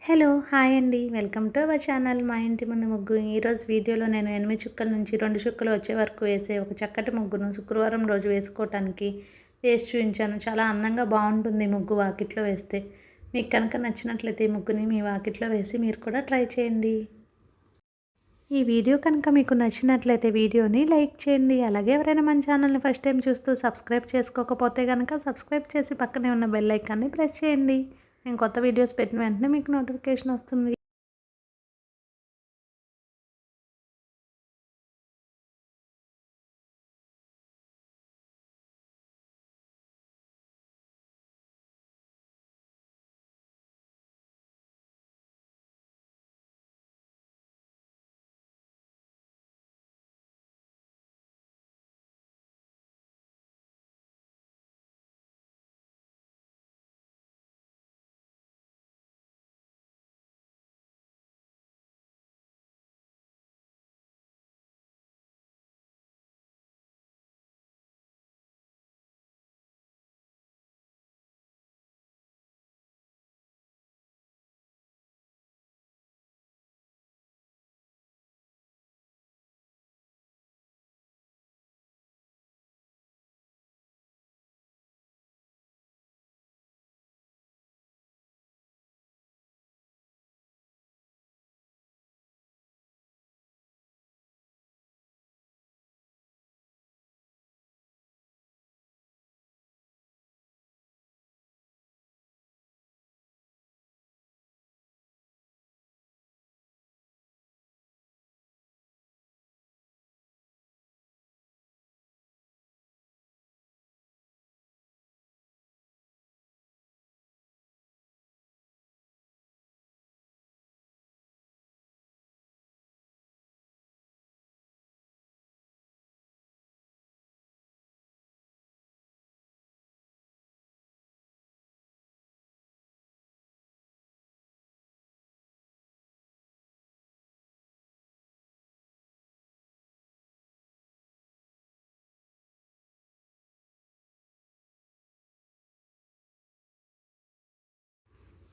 Hello! Hi అండి. Welcome to our channel మా ఇంటి ముందు ముగ్గు. ఈరోజు వీడియోలో నేను 8 చుక్కల నుంచి 2 చుక్కలు వచ్చే వరకు వేసే ఒక చక్కటి ముగ్గును శుక్రవారం రోజు వేసుకోవటానికి వేసి చూపించాను. చాలా అందంగా బాగుంటుంది ముగ్గు వాకిట్లో వేస్తే. మీకు కనుక నచ్చినట్లయితే ఈ ముగ్గుని మీ వాకిట్లో వేసి మీరు కూడా ట్రై చేయండి. ఈ వీడియో కనుక మీకు నచ్చినట్లయితే వీడియోని లైక్ చేయండి. అలాగే ఎవరైనా మన ఛానల్ని ఫస్ట్ టైం చూస్తూ సబ్స్క్రైబ్ చేసుకోకపోతే కనుక సబ్స్క్రైబ్ చేసి పక్కనే ఉన్న బెల్ ఐకాన్ని ప్రెస్ చేయండి. నేను కొత్త వీడియోస్ పెట్టిన వెంటనే మీకు నోటిఫికేషన్ వస్తుంది.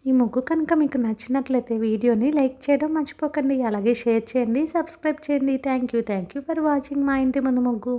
ఈ ముగ్గు కనుక మీకు నచ్చినట్లయితే వీడియోని లైక్ చేయడం మర్చిపోకండి. అలాగే షేర్ చేయండి, సబ్స్క్రైబ్ చేయండి. థ్యాంక్ యూ ఫర్ వాచింగ్ మా ఇంటి ముందు ముగ్గు.